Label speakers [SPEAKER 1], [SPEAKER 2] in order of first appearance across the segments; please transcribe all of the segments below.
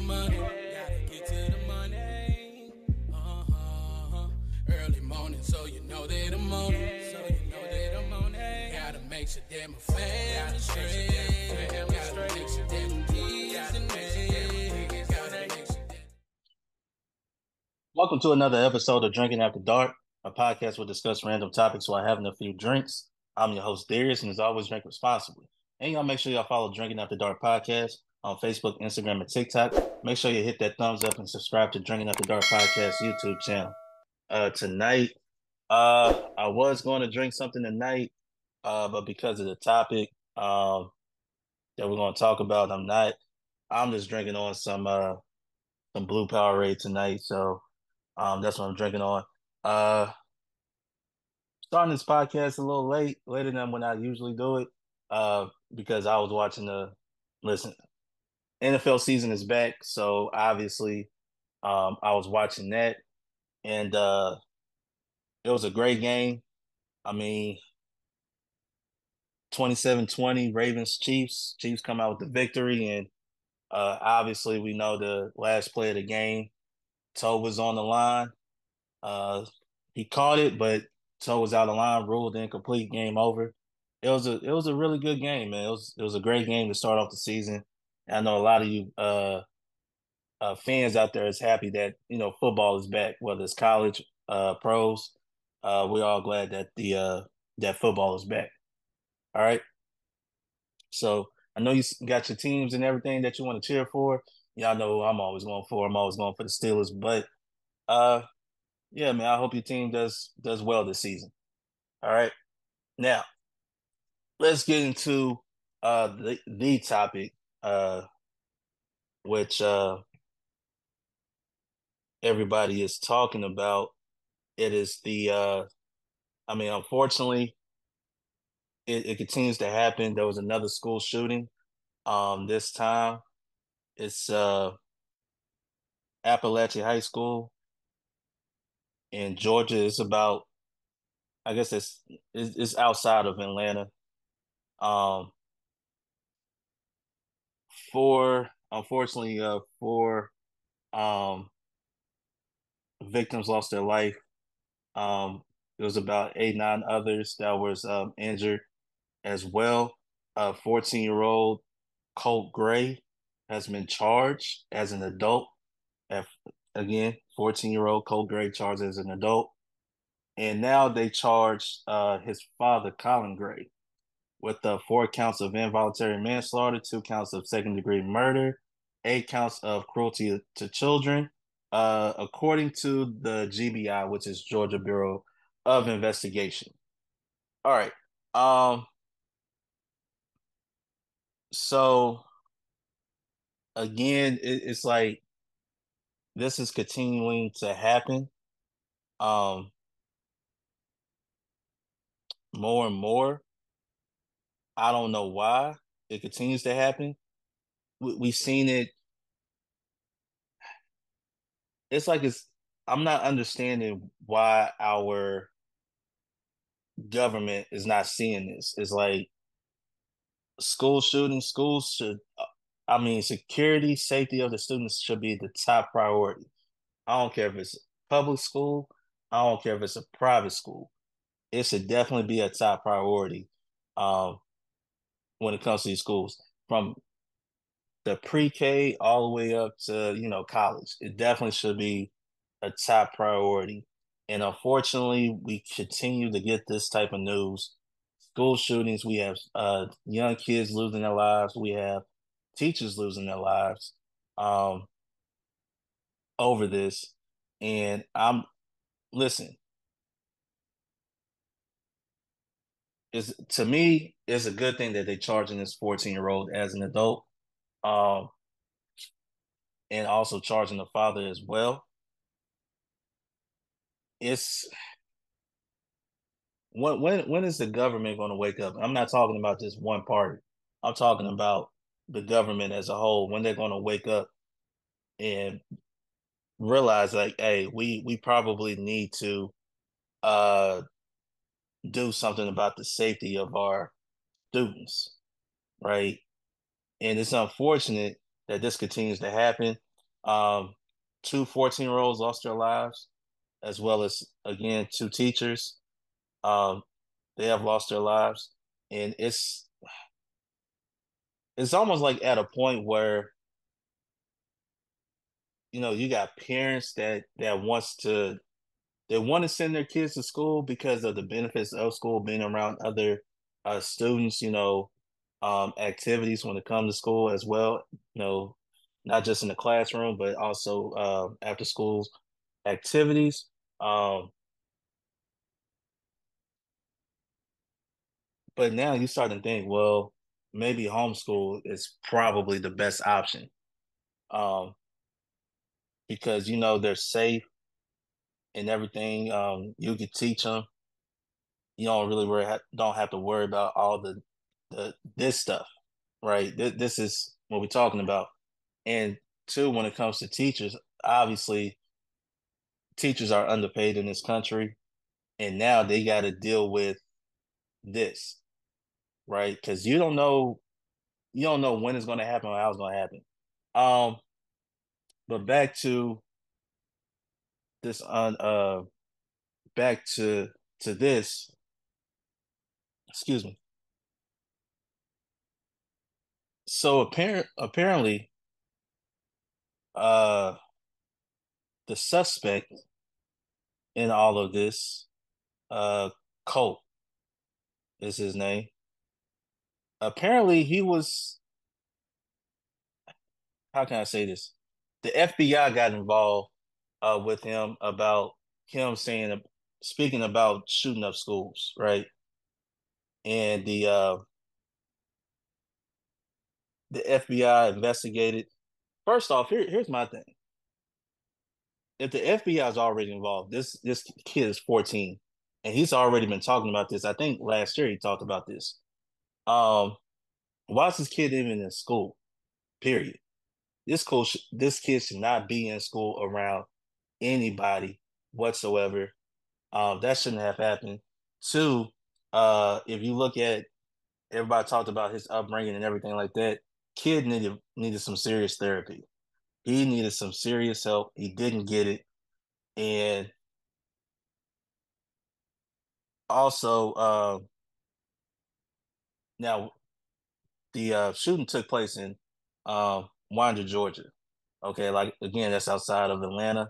[SPEAKER 1] money. Gotta get to the money. Early morning, so you know that I'm on it. Gotta make sure that my family straight. Gotta make sure that my kids and me. Gotta make sure that.
[SPEAKER 2] Welcome to another episode of Drinking After Dark, a podcast where we discuss random topics while having a few drinks. I'm your host, Darius, and as always, drink responsibly. And y'all make sure y'all follow Drinking After Dark podcast on Facebook, Instagram, and TikTok. Make sure you hit that thumbs up and subscribe to Drinking After Dark podcast YouTube channel. Tonight, I was going to drink something tonight, but because of the topic that we're going to talk about, I'm not. I'm just drinking on some Blue Powerade tonight, so that's what I'm drinking on. Uh, Starting this podcast a little later than when I usually do it, because I was watching listen, NFL season is back, so obviously, I was watching that, and it was a great game. I mean, 27-20, Ravens Chiefs. Chiefs come out with the victory, and obviously we know the last play of the game, toe was on the line. Uh, he caught it, but toe was out of line, ruled incomplete, game over. It was a really good game, man. It was a great game to start off the season. And I know a lot of you fans out there is happy that football is back, whether it's college, pros. We're all glad that the that football is back. All right. So I know you got your teams and everything that you want to cheer for. Y'all know who I'm always going for. I'm always going for the Steelers, but uh, yeah, man, I hope your team does well this season. All right. Now, let's get into the topic which everybody is talking about. It is unfortunately it continues to happen. There was another school shooting. This time it's Appalachian High School in Georgia. It's about, I guess it's outside of Atlanta. Um, four um victims lost their life. There was about 8, 9 others that was injured as well. 14-year-old Colt Gray has been charged as an adult. At, Again, 14-year-old Colt Gray charged as an adult. And now they charged his father, Colin Gray, with 4 counts of involuntary manslaughter, 2 counts of second-degree murder, 8 counts of cruelty to children, according to the GBI, which is Georgia Bureau of Investigation. All right. So again, it's like this is continuing to happen. Um, More and more. I don't know why it continues to happen. We've seen it. It's like I'm not understanding why our government is not seeing this. It's like school shootings, schools should, security, safety of the students should be the top priority. I don't care if it's a public school, I don't care if it's a private school. It should definitely be a top priority um, when it comes to these schools, from the pre-K all the way up to college. It definitely should be a top priority. And unfortunately, we continue to get this type of news. School shootings. We have young kids losing their lives. We have teachers losing their lives over this. And listen. Is To me, it's a good thing that they're charging this 14-year-old as an adult, um, and also charging the father as well. It's when is the government going to wake up? I'm not talking about just one party. I'm talking about the government as a whole. When they're going to wake up and realize, like, hey, we probably need to uh do something about the safety of our students, right? And it's unfortunate that this continues to happen. Two 14-year-olds lost their lives, as well as, again, two teachers. They have lost their lives. And it's almost like at a point where, you got parents that they want to send their kids to school because of the benefits of school, being around other students, activities when it comes to school as well, not just in the classroom, but also after school activities. Um, but now you start to think, well, maybe homeschool is probably the best option, um, because they're safe and everything. You can teach them. You don't really don't have to worry about all the this stuff, right? This is what we're talking about. And two, when it comes to teachers, obviously teachers are underpaid in this country, and now they got to deal with this, right? Because you don't know when it's going to happen or how it's going to happen. Um, but this on back to this. Excuse me. So apparently, uh, the suspect in all of this, Colt is his name. Apparently, he was. How can I say this? The FBI got involved with him about him speaking about shooting up schools, right? And the FBI investigated. First off, here's my thing. If the FBI is already involved, this kid is 14, and he's already been talking about this. I think last year he talked about this. Um, why is this kid even in school? Period. This kid should not be in school around anybody whatsoever. That shouldn't have happened. Two, if you look at everybody talked about his upbringing and everything like that, kid needed some serious therapy. He needed some serious help. He didn't get it, and also, now the shooting took place in Winder, Georgia. Okay, like again, that's outside of Atlanta.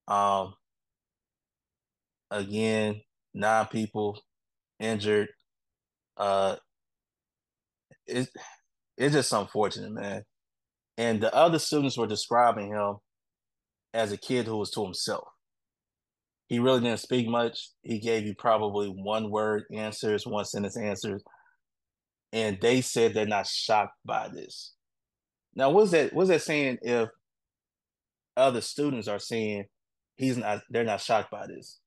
[SPEAKER 2] Um, again, 9 people injured. Uh, it, it's just unfortunate, man. And the other students were describing him as a kid who was to himself. He really didn't speak much. He gave you probably one word answers, one sentence answers, and they said they're not shocked by this. Now, what's that saying if other students are saying they're not shocked by this?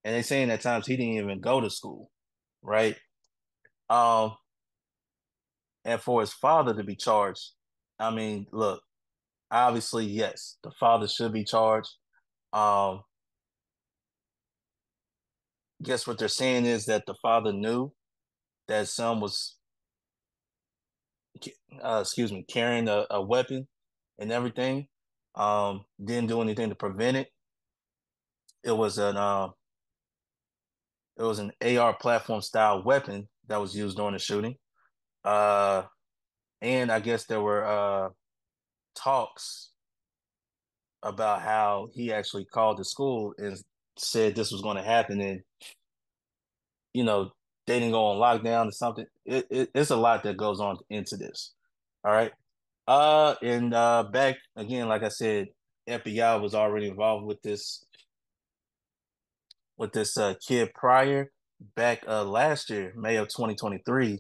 [SPEAKER 2] And they're saying at times he didn't even go to school, right? Um, and for his father to be charged, I mean, look, obviously, yes, the father should be charged. Um, guess what they're saying is that the father knew that his son was, carrying a weapon and everything. Didn't do anything to prevent it. It was an um, it was an AR platform style weapon that was used during the shooting. Uh, and I guess there were talks about how he actually called the school and said this was going to happen, and you know they didn't go on lockdown or something. It's a lot that goes on into this. All right. And back again, like I said, FBI was already involved with this kid prior. Back last year, May of 2023,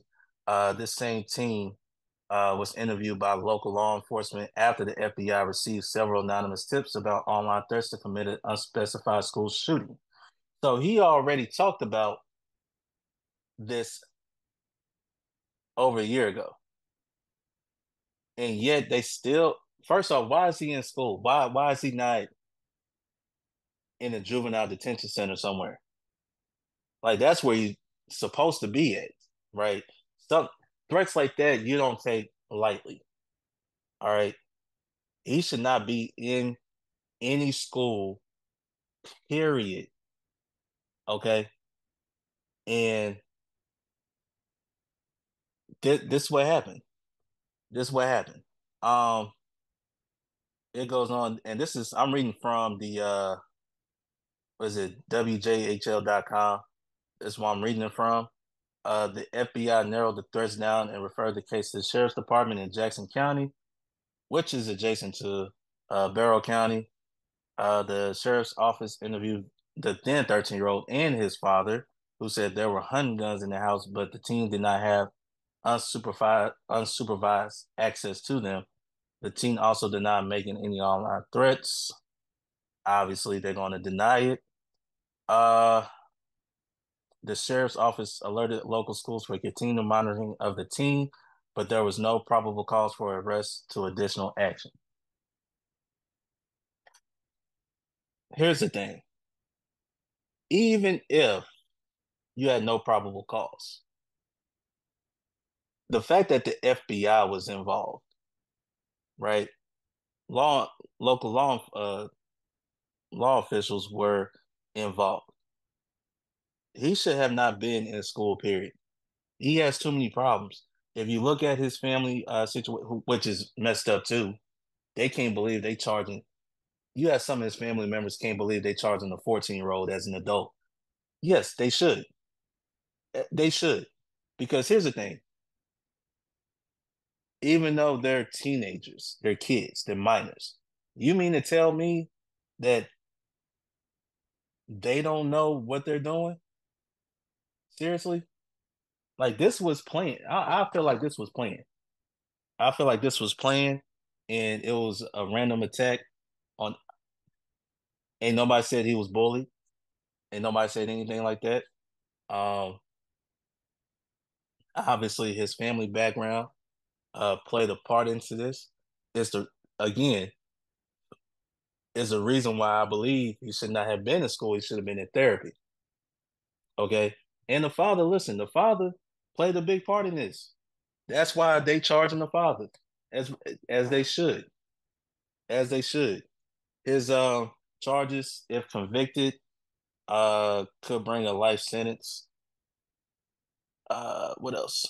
[SPEAKER 2] this same team was interviewed by local law enforcement after the FBI received several anonymous tips about online threats to commit an unspecified school shooting. So he already talked about this over a year ago, and yet they still. First off, why is he in school? Why is he not in a juvenile detention center somewhere? Like that's where he's supposed to be at, right? Some threats like that you don't take lightly. All right. He should not be in any school, period. Okay. And this what happened. This what happened. Um, it goes on, and this is I'm reading from the was it WJHL.com. That's what I'm reading it from. The FBI narrowed the threats down and referred the case to the sheriff's department in Jackson County, which is adjacent to Barrow County. The sheriff's office interviewed the then 13-year-old and his father, who said there were hunting guns in the house, but the teen did not have unsupervised access to them. The teen also denied making any online threats. Obviously, they're going to deny it. Uh, the sheriff's office alerted local schools for continued monitoring of the teen, but there was no probable cause for arrest to additional action. Here's the thing. Even if you had no probable cause, the fact that the FBI was involved, right? Law local law officials were involved. He should have not been in school, period. He has too many problems. If you look at his family situation, which is messed up too, they can't believe they charging. You have some of his family members can't believe they charging a 14-year-old as an adult. Yes, they should. They should. Because here's the thing. Even though they're teenagers, they're kids, they're minors. You mean to tell me that they don't know what they're doing? Seriously? Like this was planned. I feel like this was planned. I feel like this was planned and it was a random attack on ain't nobody said he was bullied. Ain't nobody said anything like that. Um Obviously his family background played a part into this. It's the again, is the reason why I believe he should not have been in school. He should have been in therapy. Okay. And the father, listen, the father played a big part in this. That's why they charging the father as as they should. As they should. His charges, if convicted, could bring a life sentence. What else?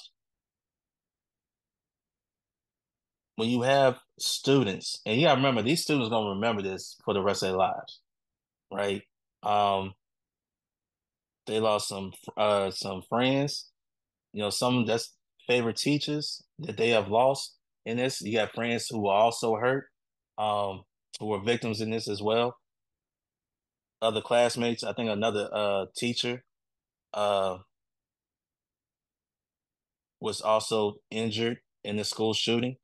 [SPEAKER 2] When you have students, and you gotta remember these students gonna remember this for the rest of their lives, right? Um, they lost some friends, some that's favorite teachers that they have lost in this. You got friends who were also hurt, um, who were victims in this as well. Other classmates, I think another teacher uh was also injured in the school shooting.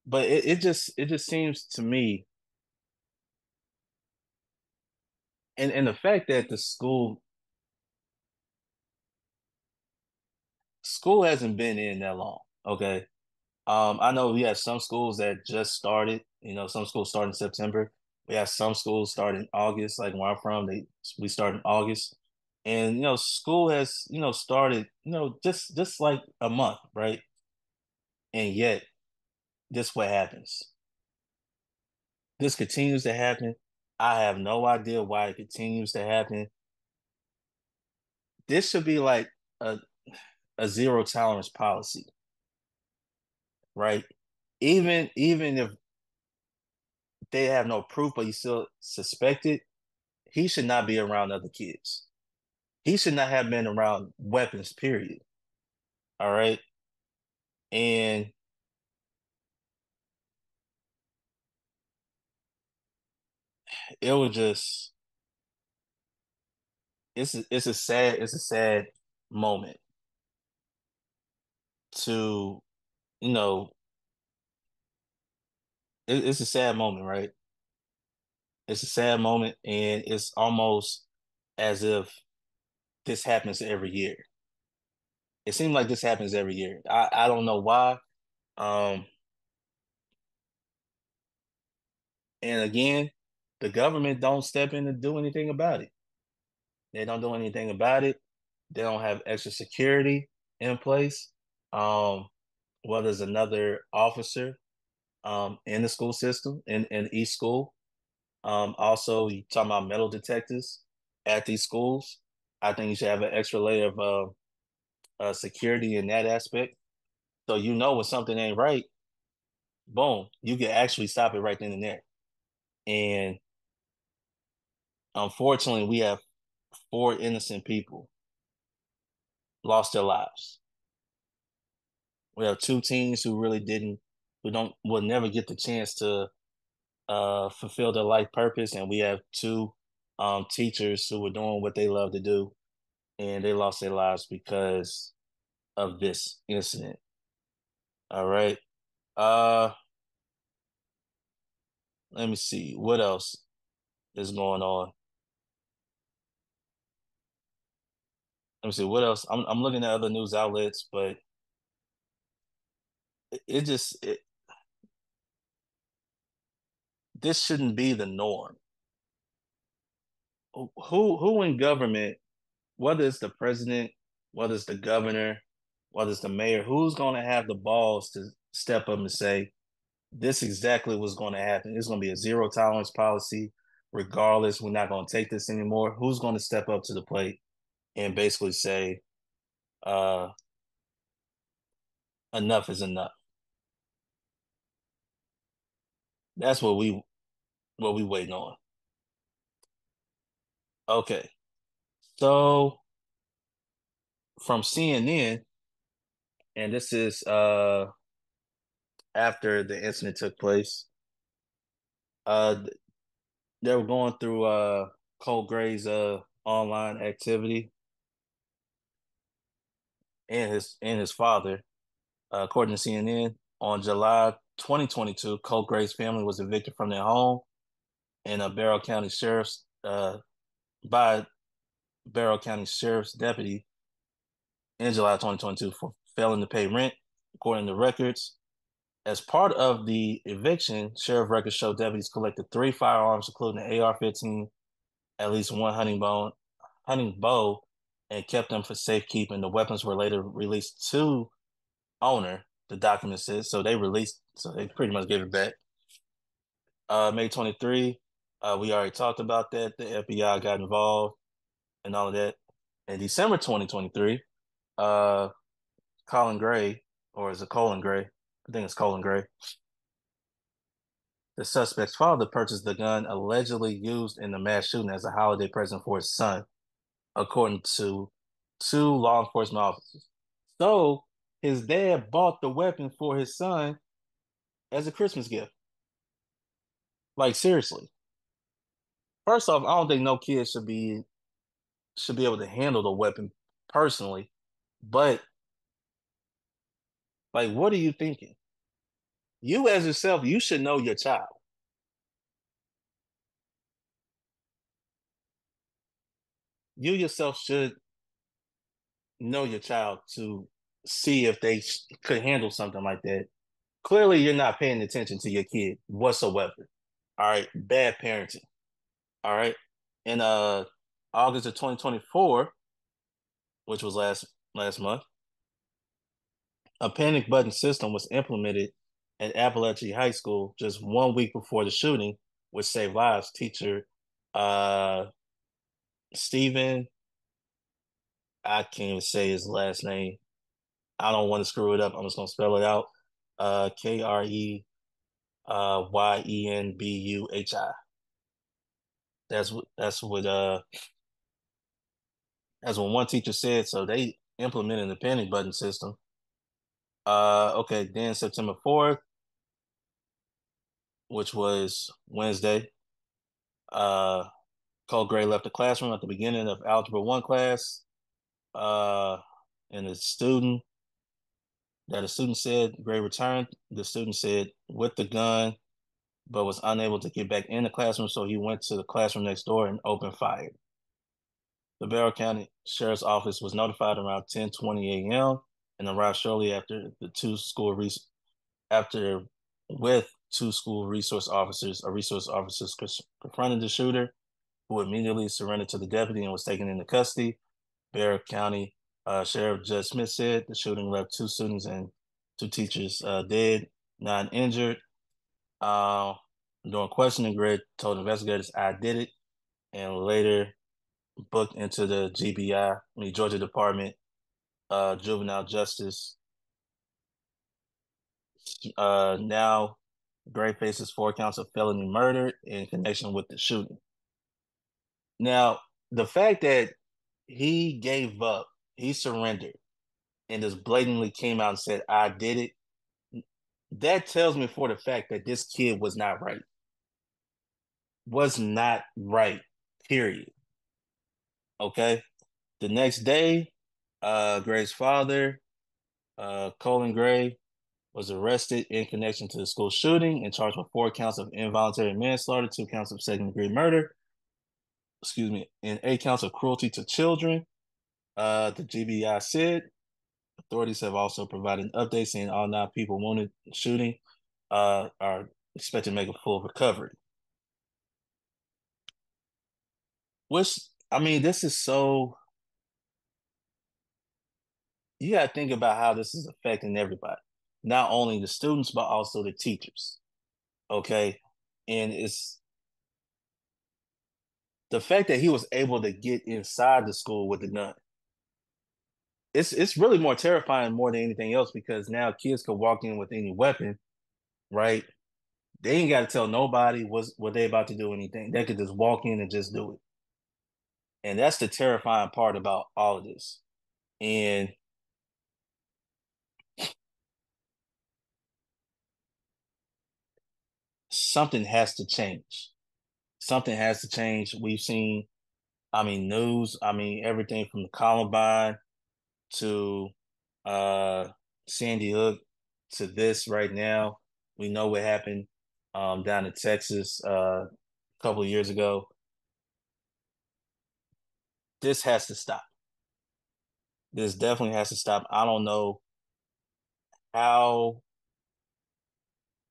[SPEAKER 2] But it just seems to me, and the fact that the school hasn't been in that long. Okay. I know we have some schools that just started. Some schools start in September. We have some schools start in August, like where I'm from. We start in August, and school has started just like a month, right? And yet, this what happens. This continues to happen. I have no idea why it continues to happen. This should be like a zero tolerance policy, right? Even if they have no proof, but you still suspect it, he should not be around other kids. He should not have been around weapons, period. All right. And it was just it's a sad moment to, you know, it's a sad moment, right? It's a sad moment, and it's almost as if this happens every year. It seems like this happens every year. I don't know why. Um, and again, the government don't step in to do anything about it. They don't do anything about it. They don't have extra security in place. Well, there's another officer. in the school system, in each school. Also, you talking about metal detectors at these schools. I think you should have an extra layer of security in that aspect. So you know when something ain't right, boom, you can actually stop it right then and there. And unfortunately, we have 4 innocent people lost their lives. We have 2 teens who really didn't, who don't, will never get the chance to fulfill their life purpose, and we have 2 teachers who were doing what they love to do, and they lost their lives because of this incident. All right. Uh, Let me see what else is going on. Let me see what else. I'm looking at other news outlets, but it just this shouldn't be the norm. Who in government, whether it's the president, whether it's the governor, whether it's the mayor, who's going to have the balls to step up and say, this exactly what's going to happen. It's going to be a zero tolerance policy. Regardless, we're not going to take this anymore. Who's going to step up to the plate and basically say, uh, enough is enough? That's what we waiting on. Okay. So from CNN, and this is after the incident took place, uh they were going through Cole Gray's online activity and his father. According to CNN, on July 2022, Cole Gray's family was evicted from their home in a Barrow County Sheriff's by Barrow County Sheriff's deputy in July 2022 for failing to pay rent, according to records. As part of the eviction, sheriff records show deputies collected 3 firearms, including an AR-15, at least one hunting bow, and kept them for safekeeping. The weapons were later released to owner, the document says. So they pretty much gave it back. May 23, we already talked about that. The FBI got involved and all of that. In December 2023, Colin Gray, or is it Colin Gray? I think it's Colin Gray. The suspect's father purchased the gun allegedly used in the mass shooting as a holiday present for his son, according to 2 law enforcement officers. So his dad bought the weapon for his son as a Christmas gift. Like seriously. First off, I don't think no kid should be able to handle the weapon personally. But like, what are you thinking? You as yourself, you should know your child. You yourself should know your child to see if they could handle something like that. Clearly, you're not paying attention to your kid whatsoever. All right, bad parenting. All right, in August of 2024, which was last month, a panic button system was implemented at Appalachian High School just 1 week before the shooting, which saved lives. Teacher uh, Stephen, I can't even say his last name. I don't want to screw it up. I'm just gonna spell it out. Kreyenbuhi. That's what one teacher said. So they implemented the panic button system. Okay, then September 4th, which was Wednesday, uh, Cole Gray left the classroom at the beginning of Algebra 1 class. Uh, and a student said Gray returned. The student said with the gun, but was unable to get back in the classroom, so he went to the classroom next door and opened fire. The Barrow County Sheriff's Office was notified around 10:20 a.m. and arrived shortly after after with 2 school resource officers. A resource officers confronted the shooter, who immediately surrendered to the deputy and was taken into custody. Barrow County Sheriff Judge Smith said the shooting left 2 students and 2 teachers dead, 9 injured. Uh, During questioning, Greg told investigators, "I did it," and later booked into the Georgia Department Juvenile Justice. Now, Gray faces 4 counts of felony murder in connection with the shooting. Now, the fact that he gave up, he surrendered, and just blatantly came out and said, "I did it," that tells me for the fact that this kid was not right. Was not right, period. Okay. The next day, Gray's father, Colin Gray, was arrested in connection to the school shooting and charged with 4 counts of involuntary manslaughter, 2 counts of second-degree murder, and 8 counts of cruelty to children. The GBI said authorities have also provided an update saying all 9 people wounded in the shooting are expected to make a full recovery. Which, I mean, this is so. You got to think about how this is affecting everybody, not only the students, but also the teachers. Okay. And it's the fact that he was able to get inside the school with the gun. It's really more terrifying more than anything else because now kids could walk in with any weapon, right? They ain't got to tell nobody what they about to do anything. They could just walk in and just do it. And that's the terrifying part about all of this. And something has to change. Something has to change. We've seen, I mean, news, I mean, everything from the Columbine to Sandy Hook to this right now. We know what happened down in Texas a couple of years ago. This has to stop. This definitely has to stop. I don't know how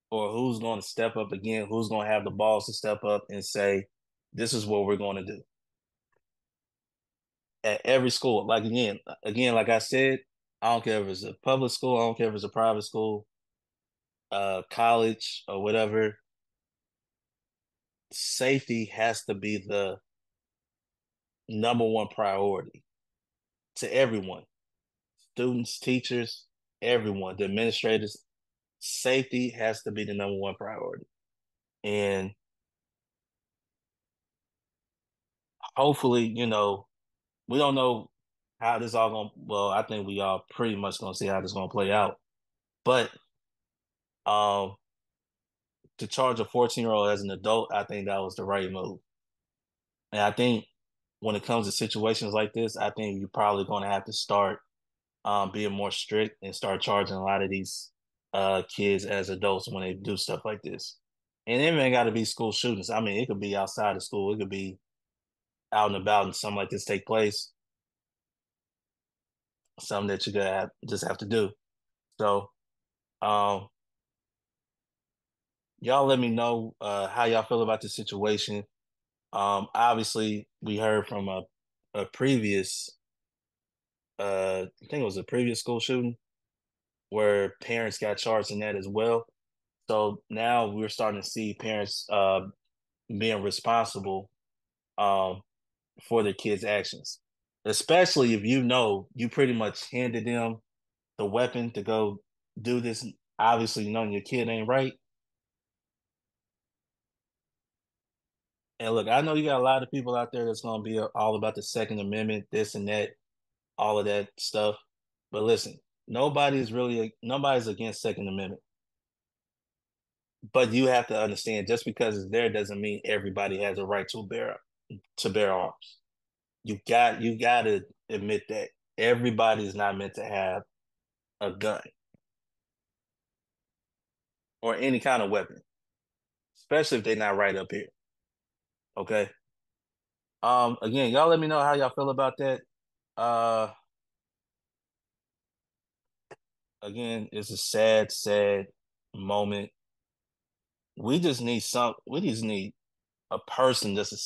[SPEAKER 2] or who's going to step up again, who's going to have the balls to step up and say, this is what we're going to do. At every school, like like I said, I don't care if it's a public school, I don't care if it's a private school, college or whatever. Safety has to be the number one priority to everyone, students, teachers, everyone, the administrators. Safety has to be the number one priority. And hopefully, we don't know how this all going to, well, I think we all pretty much going to see how this going to play out. But um, to charge a 14-year-old as an adult, I think that was the right move. And I think when it comes to situations like this, I think you're probably going to have to start being more strict and start charging a lot of these kids as adults when they do stuff like this. And it ain't got to be school shootings. I mean, it could be outside of school. It could be out and about and something like this take place. Something that you gotta just have to do. So, um, y'all let me know how y'all feel about the situation. Obviously, we heard from a previous, I think it was a previous school shooting where parents got charged in that as well. So now we're starting to see parents being responsible um, for their kids' actions, especially if you pretty much handed them the weapon to go do this. Obviously, knowing your kid ain't right. And look, I know you got a lot of people out there that's going to be all about the Second Amendment, this and that, all of that stuff. But listen, nobody's against Second Amendment. But you have to understand, just because it's there doesn't mean everybody has a right to bear arms. You got to admit that everybody is not meant to have a gun or any kind of weapon, especially if they're not right up here. Okay. Again, y'all let me know how y'all feel about that. Uh, again, it's a sad, sad moment. We just need a person just to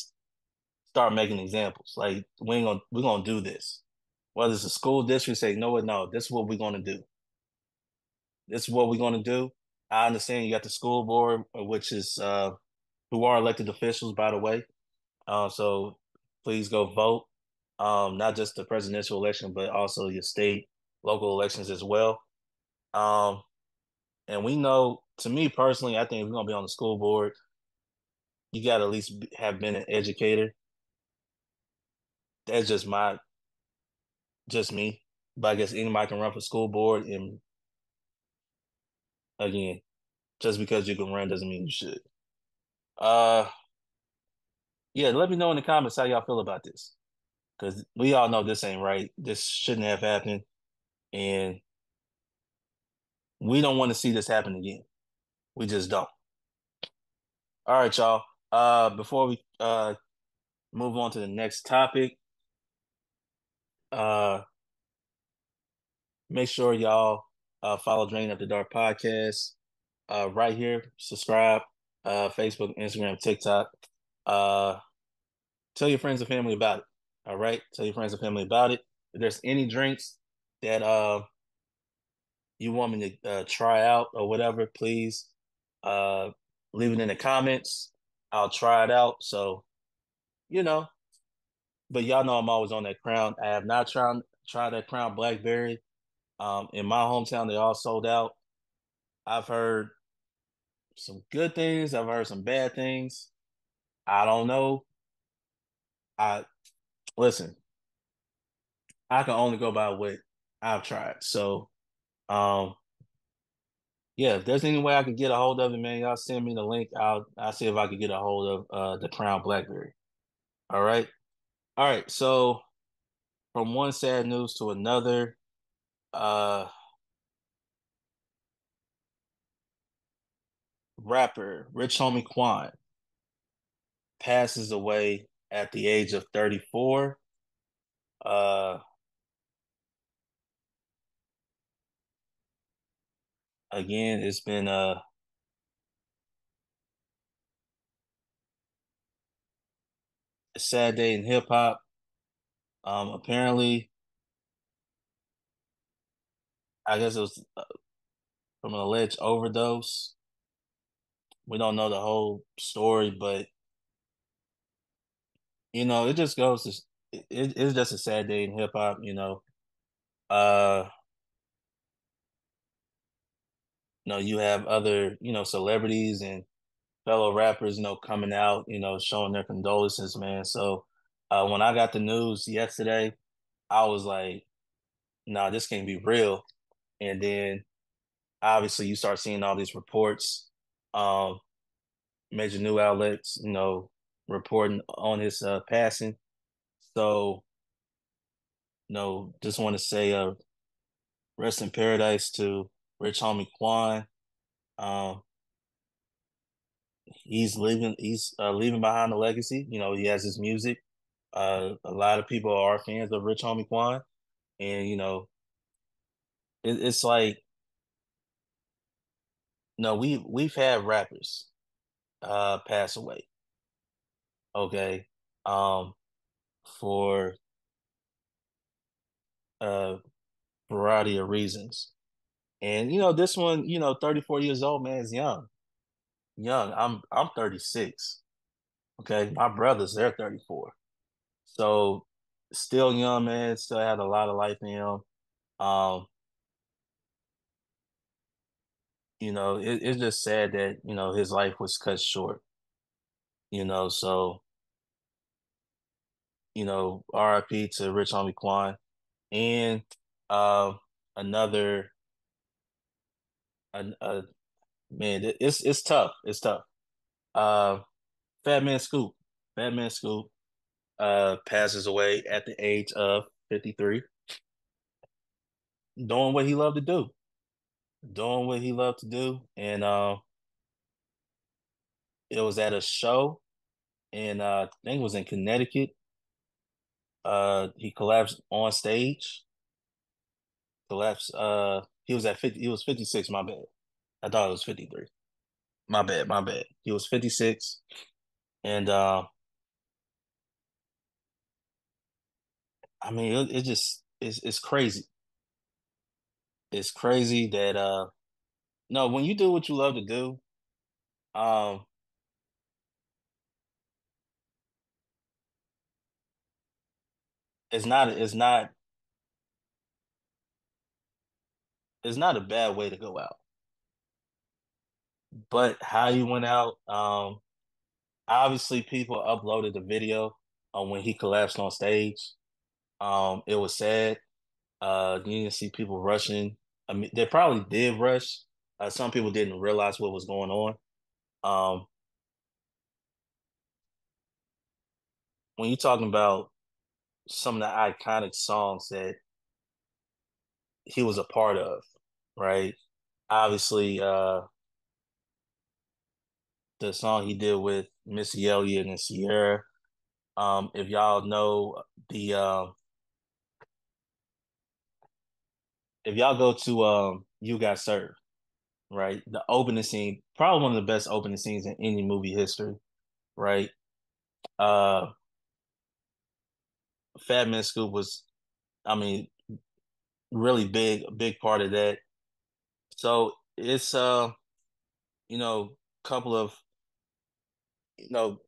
[SPEAKER 2] start making examples. Like we're gonna do this. Whether it's a school district say, no, this is what we're gonna do. This is what we're gonna do. I understand you got the school board, which is who are elected officials, by the way. So please go vote. Not just the presidential election, but also your state, local elections as well. Um, and we know, to me personally, I think if you're gonna be on the school board, you got to at least have been an educator. That's just me. But I guess anybody can run for school board, and again, just because you can run doesn't mean you should. Uh, yeah, let me know in the comments how y'all feel about this, because we all know this ain't right. This shouldn't have happened, and we don't want to see this happen again. We just don't. All right, y'all. Before we move on to the next topic, uh, make sure y'all follow Drain Up the Dark podcast right here. Subscribe, Facebook, Instagram, TikTok. Uh, tell your friends and family about it. All right, tell your friends and family about it. If there's any drinks that you want me to try out or whatever, please uh, leave it in the comments. I'll try it out. So you know, but y'all know I'm always on that Crown. I have not tried that Crown Blackberry. In my hometown, they all sold out. I've heard some good things. I've heard some bad things. I don't know. I listen. I can only go by what I've tried. So, um, yeah, if there's any way I can get a hold of it, man, y'all send me the link. I'll see if I can get a hold of the Crown Blackberry. All right. All right. So from one sad news to another, uh rapper Rich Homie Quan passes away at the age of 34. Uh Again, it's been a sad day in hip hop. Apparently, I guess it was from an alleged overdose. We don't know the whole story, but it just goes to it's just a sad day in hip hop. Uh, you have other celebrities and fellow rappers coming out showing their condolences, man. So when I got the news yesterday, I was like, nah, this can't be real. And then obviously you start seeing all these reports, um, major news outlets, reporting on his passing. So, just want to say rest in paradise to Rich Homie Quan. Um, he's leaving behind a legacy. He has his music. A lot of people are fans of Rich Homie Quan, and it's like no, we've had rappers pass away. Okay, um, for a variety of reasons, and this one, 34 years old, man, is young. Young. I'm 36. Okay, my brothers, they're 34. So still young, man. Still had a lot of life in him. Um, it's just sad that his life was cut short. So RIP to Rich Homie Quan and uh, another. Man, it's tough. It's tough. Uh, Fat Man Scoop. Fat Man Scoop passes away at the age of 53, doing what he loved to do. Doing what he loved to do, and it was at a show, and I think it was in Connecticut. He collapsed on stage. Collapsed. He was at 50. He was 56. My bad. I thought it was 53. My bad. My bad. He was 56, and I mean, it just it's crazy. It's crazy that No, when you do what you love to do, um, it's not it's not a bad way to go out. But how you went out, obviously people uploaded the video on when he collapsed on stage. It was sad. You didn't see people rushing. I mean, they probably did rush. Some people didn't realize what was going on. Um, when you're talking about some of the iconic songs that he was a part of, right? Obviously, the song he did with Missy Elliott and Sierra. If y'all know the if y'all go to You Got Served, right? The opening scene, probably one of the best opening scenes in any movie history, right? Uh Fat Man Scoop was, I mean, really big, a big part of that. So it's couple of you know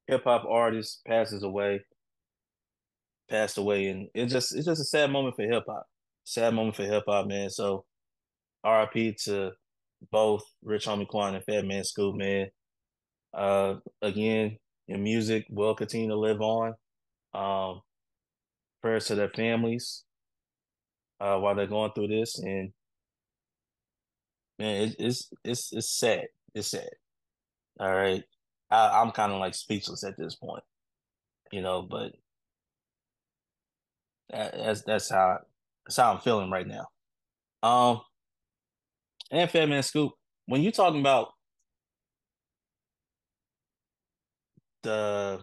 [SPEAKER 2] hip hop artists passed away, and it's just a sad moment for hip hop. Sad moment for hip hop, man. So RIP to both Rich Homie Quan and Fat Man Scoop, man. Again, your music will continue to live on. Um, Prayers to their families while they're going through this, and man, it's sad. It's sad. All right, I'm kind of like speechless at this point, but that's how I'm feeling right now. Um, and Fat Man Scoop, when you're talking about the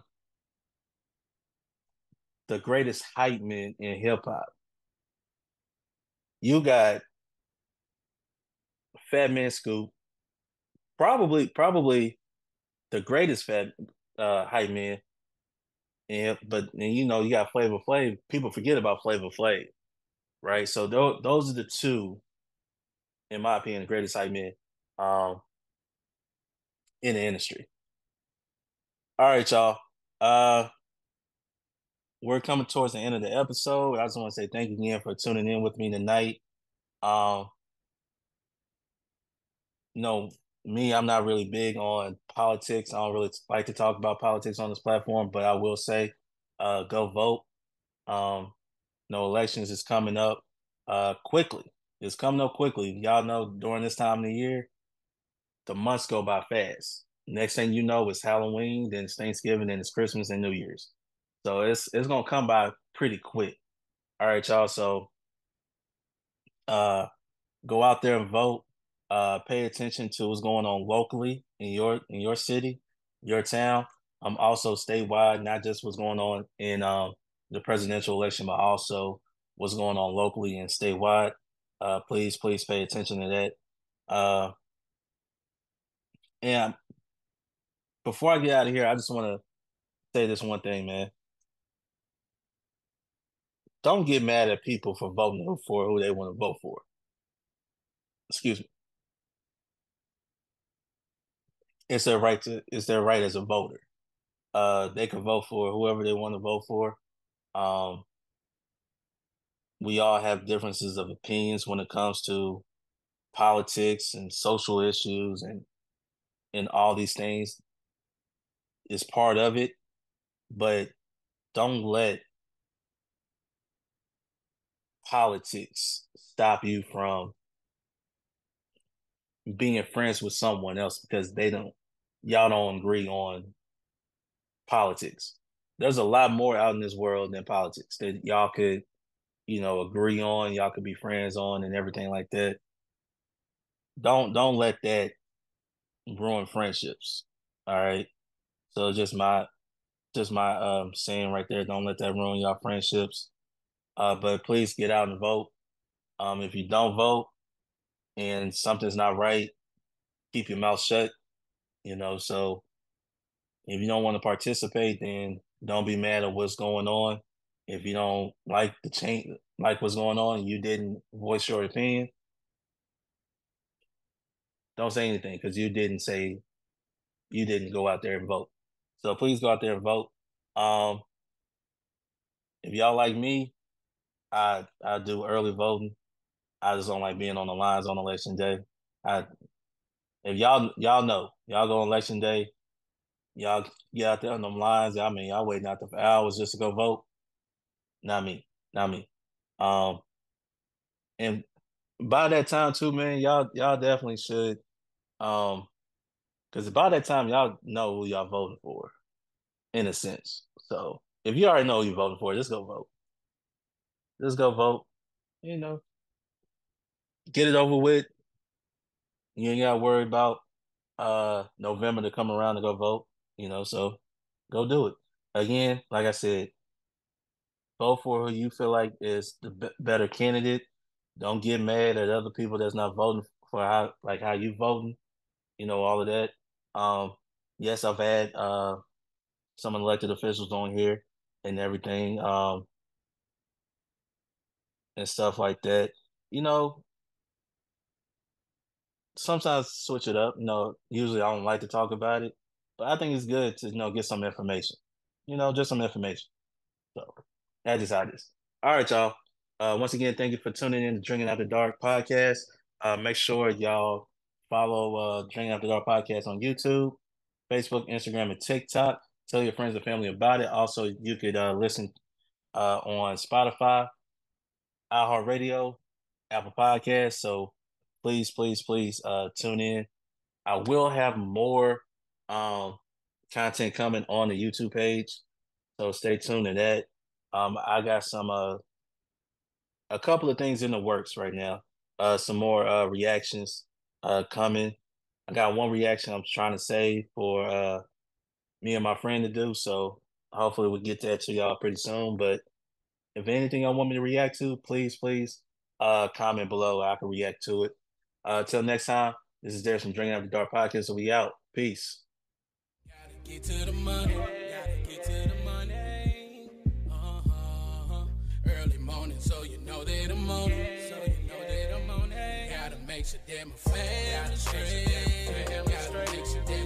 [SPEAKER 2] the greatest hype man in hip hop, you got Fat Man Scoop, probably the greatest fat hype man. But you got Flavor Flav. People forget about Flavor Flav, right? So those are the two, in my opinion, the greatest hype men um, in the industry. All right, y'all. Uh, we're coming towards the end of the episode. I just want to say thank you again for tuning in with me tonight. Um, you know, Me, I'm not really big on politics. I don't really like to talk about politics on this platform, but I will say, go vote. Um, no elections is coming up quickly. It's coming up quickly. Y'all know during this time of the year, the months go by fast. Next thing you know, it's Halloween, then it's Thanksgiving, then it's Christmas and New Year's. So it's gonna come by pretty quick. All right, y'all. So uh go out there and vote. Pay attention to what's going on locally in your city, your town. Also statewide, not just what's going on in the presidential election, but also what's going on locally and statewide. Please pay attention to that. Uh, and before I get out of here, I just want to say this one thing, man. Don't get mad at people for voting for who they want to vote for. Excuse me. It's their right as a voter. They can vote for whoever they want to vote for. Um, we all have differences of opinions when it comes to politics and social issues and all these things is part of it, but don't let politics stop you from being friends with someone else because y'all don't agree on politics. There's a lot more out in this world than politics that y'all could, agree on, y'all could be friends on and everything like that. Don't let that ruin friendships. All right. So just my saying right there, don't let that ruin your friendships. But please get out and vote. If you don't vote and something's not right, keep your mouth shut. So if you don't want to participate, then don't be mad at what's going on. If you don't like the change, like what's going on, and you didn't voice your opinion, don't say anything because you didn't go out there and vote. So please go out there and vote. Um, if y'all like me, I do early voting. I just don't like being on the lines on election day. I if y'all know y'all go on election day, y'all get out there on them lines. I mean, y'all waiting out there for hours just to go vote. Not me, not me. Um, and by that time too, man, y'all definitely should. Because by that time y'all know who y'all voting for, in a sense. So if you already know who you're voting for, just go vote. Just go vote. You know, get it over with. You ain't got to worry about November to come around to go vote. So go do it. Again, like I said, vote for who you feel like is the better candidate. Don't get mad at other people that's not voting for how you voting. All of that. Um, yes, I've had some elected officials on here and everything, and stuff like that. You know, sometimes switch it up. Usually I don't like to talk about it, but I think it's good to get some information. Just some information. So that's just how it is. All right, y'all. Once again, thank you for tuning in to Drinking After Dark podcast. Make sure y'all follow Drinking After Dark podcast on YouTube, Facebook, Instagram, and TikTok. Tell your friends and family about it. Also, you could listen on Spotify, iHeartRadio, Apple Podcasts. So please, please, please tune in. I will have more um, content coming on the YouTube page. So stay tuned to that. I got a couple of things in the works right now. Some more reactions coming. I got one reaction I'm trying to save for me and my friend to do. So hopefully we'll get that to y'all pretty soon. But if anything y'all want me to react to, please, please comment below. I can react to it. Till next time, this is Darius from Drinking After Dark Podcast. So we out. Peace.
[SPEAKER 1] Gotta get to the money. Gotta get to the money. Early morning, so you know that I'm on it. Gotta make sure that my family's straight. Gotta make sure that